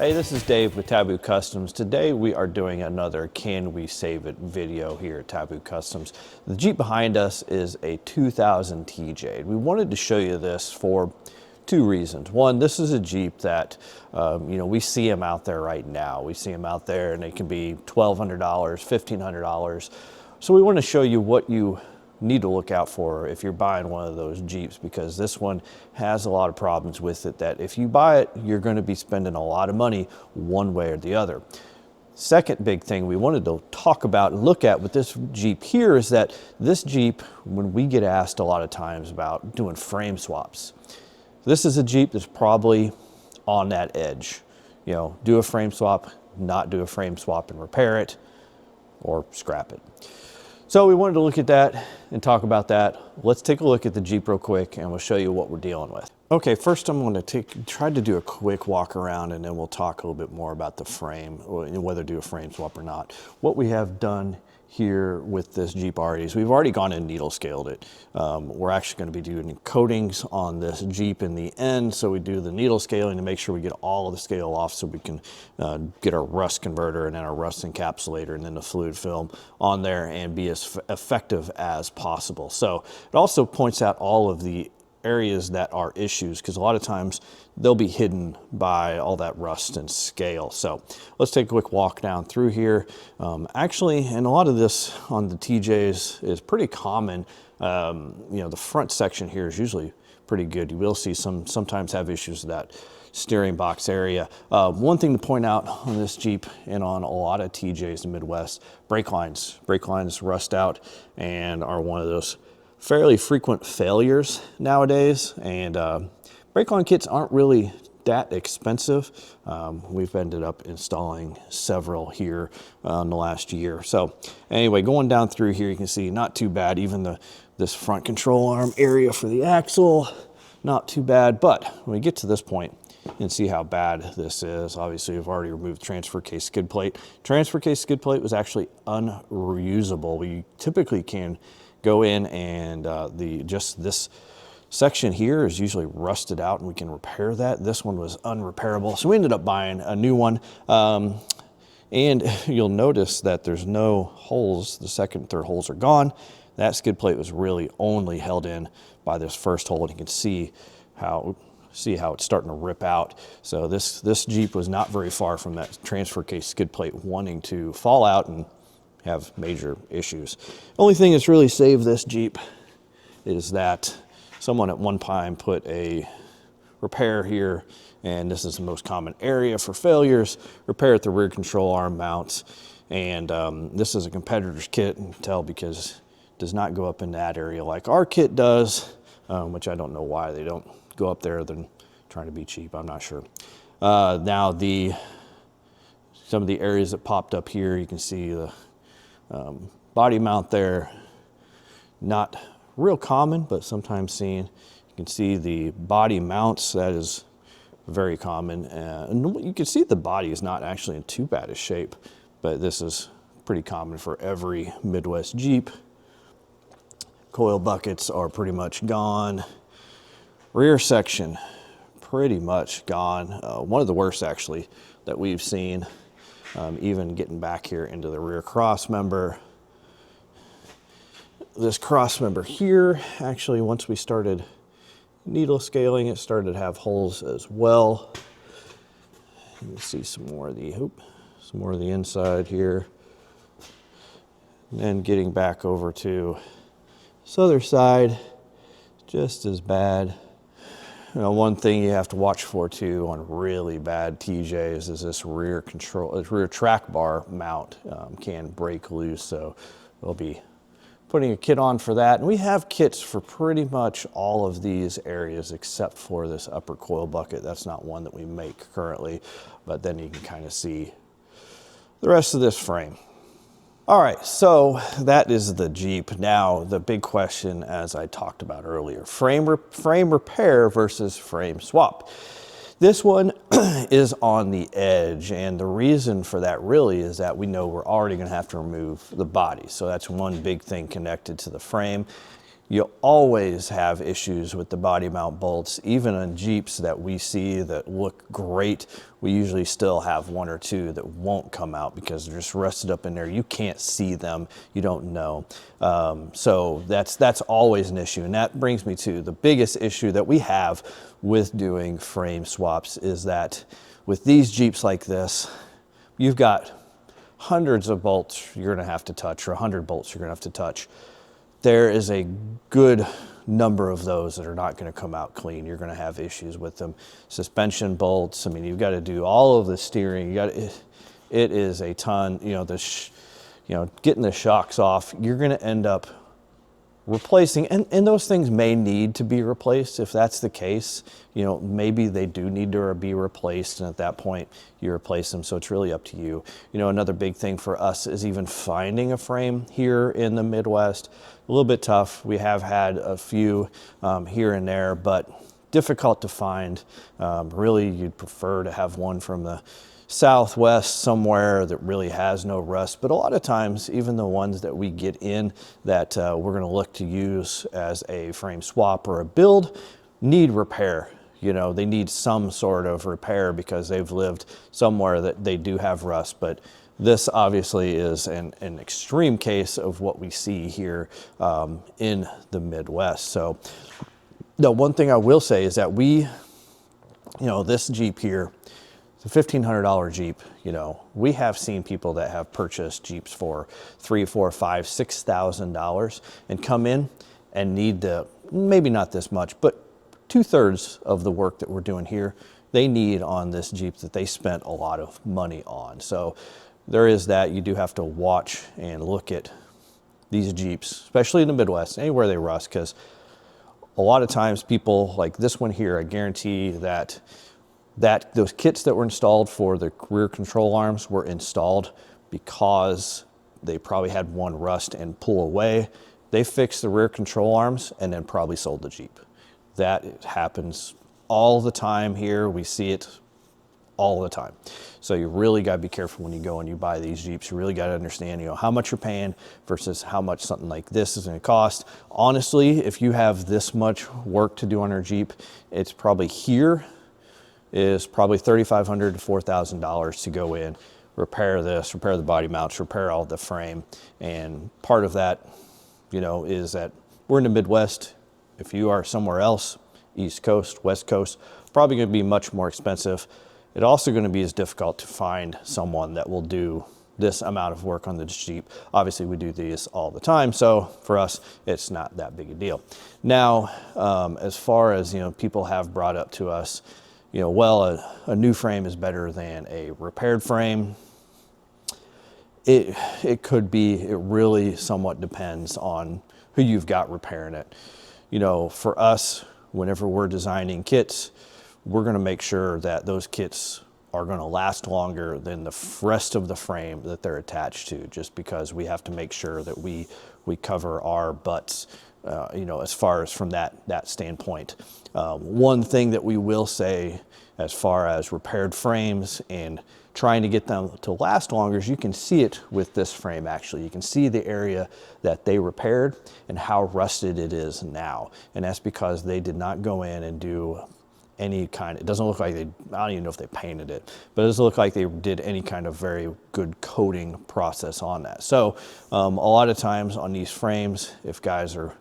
Hey, this is Dave with Taboo Customs. Today we are doing another Can We Save It video here at Taboo Customs. The Jeep behind us is a 2000 TJ. We wanted to show you this for two reasons. One, this is a Jeep that, we see them out there right now. We see them out there and they can be $1,200, $1,500. So we want to show you what you need to look out for if you're buying one of those Jeeps, because this one has a lot of problems with it that if you buy it, you're going to be spending a lot of money one way or the other. Second big thing we wanted to talk about and look at with this Jeep here is that this Jeep, when we get asked a lot of times about doing frame swaps, this is a Jeep that's probably on that edge. You know, do a frame swap, not do a frame swap and repair it, or scrap it. So we wanted to look at that and talk about that. Let's take a look at the Jeep real quick and we'll show you what we're dealing with. Okay, first I'm going to try to do a quick walk around and then we'll talk a little bit more about the frame, whether to do a frame swap or not. What we have done here with this Jeep already is we've already gone and needle scaled it. We're actually going to be doing coatings on this Jeep in the end, so we do the needle scaling to make sure we get all of the scale off so we can get our rust converter and then our rust encapsulator and then the fluid film on there and be as effective as possible. So it also points out all of the areas that are issues, because a lot of times they'll be hidden by all that rust and scale. So let's take a quick walk down through here. Actually, and a lot of this on the TJs is pretty common. The front section here is usually pretty good. You will see sometimes have issues with that steering box area. One thing to point out on this Jeep and on a lot of TJs in the Midwest, brake lines rust out and are one of those fairly frequent failures nowadays, and brake line kits aren't really that expensive. We've ended up installing several here in the last year. So anyway, going down through here, you can see not too bad. Even this front control arm area for the axle, not too bad. But when we get to this point, you can see how bad this is. Obviously, we've already removed transfer case skid plate. Transfer case skid plate was actually unreusable. We typically can go in and just this section here is usually rusted out and we can repair that. This one was unrepairable, so we ended up buying a new one. And you'll notice that there's no holes. The second and third holes are gone. That skid plate was really only held in by this first hole, and you can see how it's starting to rip out. So this Jeep was not very far from that transfer case skid plate wanting to fall out and have major issues. Only thing that's really saved this Jeep is that someone at one time put a repair here, and this is the most common area for failures, repair at the rear control arm mounts. And this is a competitor's kit, and you can tell because it does not go up in that area like our kit does, which I don't know why they don't go up there than trying to be cheap, I'm not sure. Now some of the areas that popped up here, you can see the body mount there, not real common, but sometimes seen. You can see the body mounts, that is very common. And you can see the body is not actually in too bad a shape, but this is pretty common for every Midwest Jeep. Coil buckets are pretty much gone. Rear section, pretty much gone. One of the worst actually that we've seen. Even getting back here into the rear cross member. This cross member here, actually, once we started needle scaling, it started to have holes as well. You can see some more of the inside here. And then getting back over to this other side, just as bad. One thing you have to watch for too on really bad TJs is this rear track bar mount can break loose. So we'll be putting a kit on for that. And we have kits for pretty much all of these areas except for this upper coil bucket. That's not one that we make currently, but then you can kind of see the rest of this frame. All right, so that is the Jeep. Now, the big question, as I talked about earlier, frame repair versus frame swap. This one is on the edge, and the reason for that really is that we know we're already gonna have to remove the body. So that's one big thing connected to the frame. You always have issues with the body mount bolts. Even on Jeeps that we see that look great, we usually still have one or two that won't come out because they're just rusted up in there. You can't see them, you don't know. So that's always an issue. And that brings me to the biggest issue that we have with doing frame swaps is that with these Jeeps like this, you've got hundreds of bolts you're gonna have to touch, or 100 bolts you're gonna have to touch. There is a good number of those that are not going to come out clean. You're going to have issues with them. Suspension bolts, I mean, you've got to do all of the steering. It is a ton, getting the shocks off. You're going to end up replacing, and those things may need to be replaced. If that's the case, maybe they do need to be replaced, and at that point you replace them. So it's really up to you. Another big thing for us is even finding a frame here in the Midwest. A little bit tough. We have had a few here and there, but difficult to find. Really, you'd prefer to have one from the Southwest somewhere that really has no rust, but a lot of times even the ones that we get in that we're going to look to use as a frame swap or a build need repair. They need some sort of repair because they've lived somewhere that they do have rust. But this obviously is an extreme case of what we see here in the Midwest. So the one thing I will say is that this Jeep here, it's a $1,500 Jeep. We have seen people that have purchased Jeeps for $3,000, $4,000, $5,000, $6,000 and come in and need maybe not this much, but 2/3 of the work that we're doing here, they need on this Jeep that they spent a lot of money on. So there is that. You do have to watch and look at these Jeeps, especially in the Midwest, anywhere they rust, because a lot of times people like this one here, I guarantee that those kits that were installed for the rear control arms were installed because they probably had one rust and pull away. They fixed the rear control arms and then probably sold the Jeep. That happens all the time here. We see it all the time. So you really got to be careful when you go and you buy these Jeeps. You really got to understand, how much you're paying versus how much something like this is going to cost. Honestly, if you have this much work to do on our Jeep, it's probably $3,500 to $4,000 to go in, repair this, repair the body mounts, repair all the frame. And part of that, is that we're in the Midwest. If you are somewhere else, East Coast, West Coast, probably going to be much more expensive. It's also going to be as difficult to find someone that will do this amount of work on the Jeep. Obviously, we do these all the time, so for us, it's not that big a deal. Now, as far as, people have brought up to us, a new frame is better than a repaired frame. It could be. It really somewhat depends on who you've got repairing it. For us, whenever we're designing kits, we're going to make sure that those kits are going to last longer than the rest of the frame that they're attached to, just because we have to make sure that we cover our butts, as far as from that standpoint. One thing that we will say as far as repaired frames and trying to get them to last longer is you can see it with this frame. Actually, you can see the area that they repaired and how rusted it is now. And that's because they did not go in and do any kind, it doesn't look like I don't even know if they painted it, but it doesn't look like they did any kind of very good coating process on that. So a lot of times on these frames, if guys are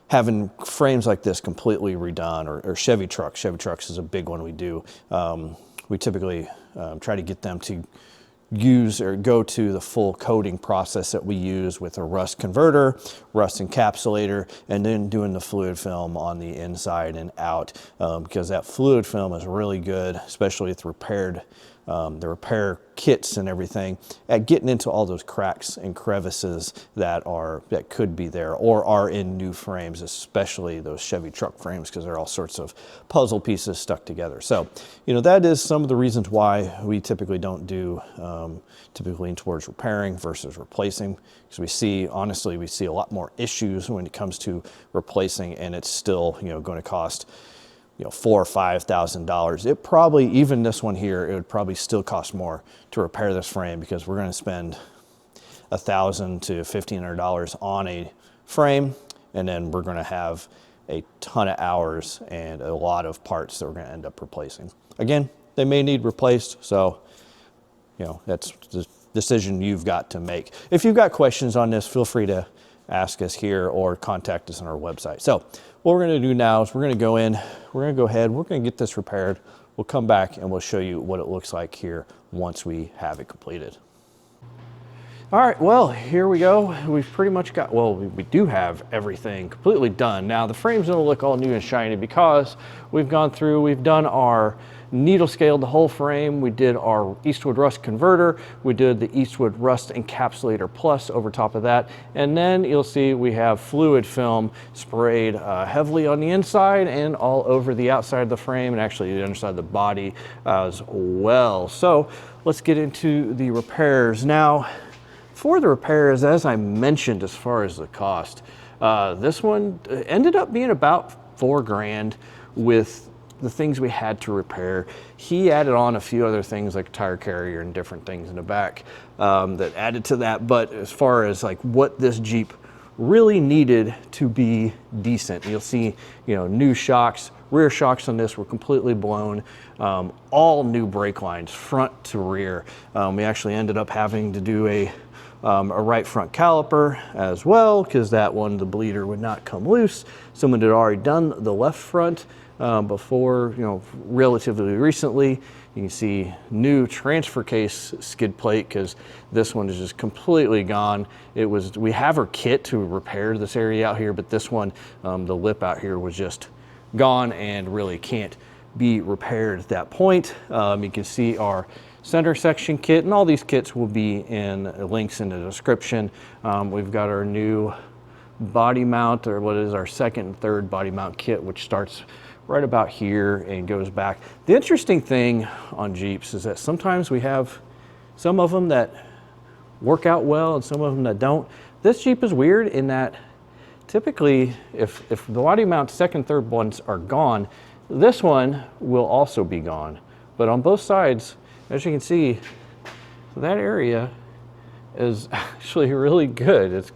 having frames like this completely redone, or Chevy trucks is a big one we do. We typically try to get them to use or go to the full coating process that we use with a rust converter, rust encapsulator, and then doing the fluid film on the inside and out, because that fluid film is really good, especially with the repair kits and everything, at getting into all those cracks and crevices that could be there or are in new frames, especially those Chevy truck frames, because they're all sorts of puzzle pieces stuck together. So, that is some of the reasons why we typically don't do, typically lean towards repairing versus replacing, because we see a lot more issues when it comes to replacing, and it's still, going to cost $4,000 or $5,000. It probably, even this one here, it would probably still cost more to repair this frame, because we're going to spend $1,000 to $1,500 on a frame, and then we're gonna have a ton of hours and a lot of parts that we're gonna end up replacing. Again, they may need replaced, so you know, that's the decision you've got to make. If you've got questions on this, feel free to ask us here or contact us on our website. So what we're gonna do now is we're gonna go in, we're gonna go ahead, we're gonna get this repaired. We'll come back and we'll show you what it looks like here once we have it completed. All right, well, here we go. We've pretty much got, well, we do have everything completely done. Now the frame's gonna look all new and shiny because we've gone through, we've done our needle scaled the whole frame. We did our Eastwood rust converter. We did the Eastwood rust encapsulator plus over top of that. And then you'll see we have fluid film sprayed heavily on the inside and all over the outside of the frame and actually the underside of the body as well. So let's get into the repairs. Now, for the repairs, as I mentioned, as far as the cost, this one ended up being about $4 grand with the things we had to repair. He added on a few other things like a tire carrier and different things in the back that added to that. But as far as like what this Jeep really needed to be decent, you'll see, you know, new shocks, rear shocks on this were completely blown, all new brake lines, front to rear. We actually ended up having to do a right front caliper as well because that one, the bleeder would not come loose. Someone had already done the left front before, you know, relatively recently. You can see new transfer case skid plate because this one is just completely gone. It was, we have our kit to repair this area out here, but this one, the lip out here was just gone and really can't be repaired at that point. You can see our center section kit, and all these kits will be in links in the description. We've got our new body mount, or what is our second and third body mount kit, which starts right about here and goes back. The interesting thing on Jeeps is that sometimes we have some of them that work out well and some of them that don't. This Jeep is weird in that typically if the body mount second, third ones are gone, this one will also be gone. But on both sides, as you can see, that area is actually really good. It's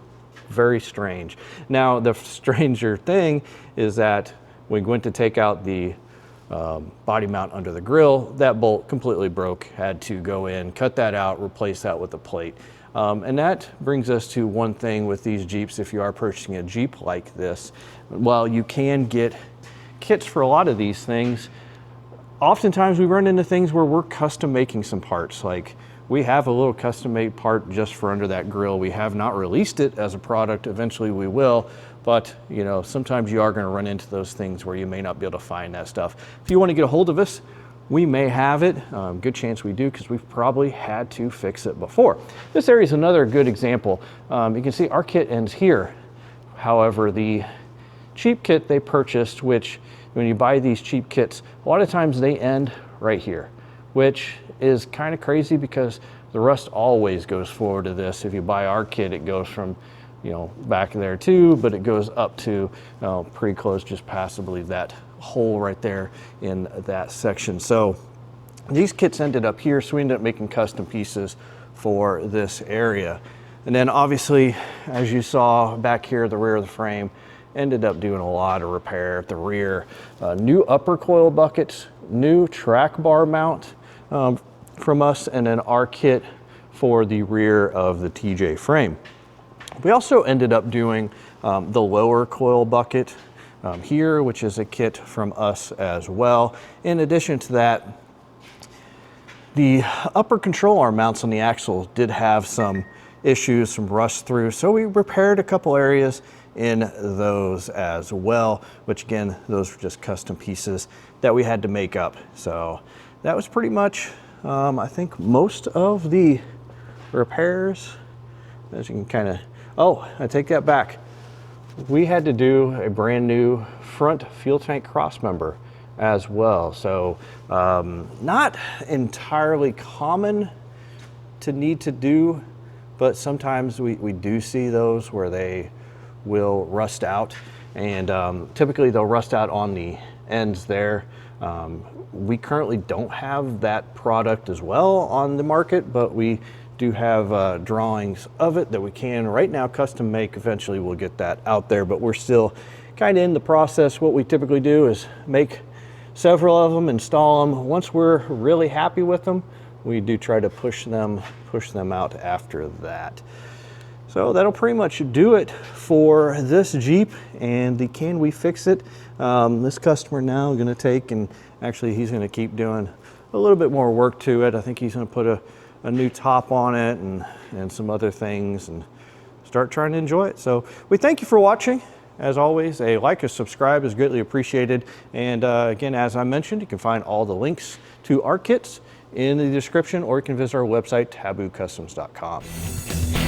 very strange. Now, the stranger thing is that we went to take out the body mount under the grill. That bolt completely broke, had to go in, cut that out, replace that with a plate. And that brings us to one thing with these Jeeps. If you are purchasing a Jeep like this, while you can get kits for a lot of these things, oftentimes we run into things where we're custom making some parts. Like we have a little custom made part just for under that grill. We have not released it as a product. Eventually we will, but you know, sometimes you are going to run into those things where you may not be able to find that stuff. If you want to get a hold of us, we may have it. Good chance we do because we've probably had to fix it before. This area is another good example. You can see our kit ends here. However, the cheap kit they purchased, which when you buy these cheap kits, a lot of times they end right here, which is kind of crazy because the rust always goes forward to this. If you buy our kit, it goes from, you know, back there too, but it goes up to pretty close, just past, I believe, that hole right there in that section. So these kits ended up here, so we ended up making custom pieces for this area. And then obviously, as you saw back here at the rear of the frame, ended up doing a lot of repair at the rear. New upper coil buckets, new track bar mount from us, and then our kit for the rear of the TJ frame. We also ended up doing the lower coil bucket here, which is a kit from us as well. In addition to that, the upper control arm mounts on the axles did have some issues, some rust through, so we repaired a couple areas in those as well, which again, those were just custom pieces that we had to make up. So that was pretty much, I think, most of the repairs. As you can kind of, oh, I take that back. We had to do a brand new front fuel tank cross member as well. So not entirely common to need to do, but sometimes we do see those where they will rust out, and typically they'll rust out on the ends there. We currently don't have that product as well on the market, but we do have drawings of it that we can right now custom make. Eventually we'll get that out there, but we're still kind of in the process. What we typically do is make several of them, install them. Once we're really happy with them, we do try to push them out after that. So that'll pretty much do it for this Jeep and the Can We Fix It. This customer now is going to take, and actually he's going to keep doing a little bit more work to it. I think he's going to put a new top on it and some other things and start trying to enjoy it. So we thank you for watching. As always, a like or subscribe is greatly appreciated. And again, as I mentioned, you can find all the links to our kits in the description, or you can visit our website, taboocustoms.com.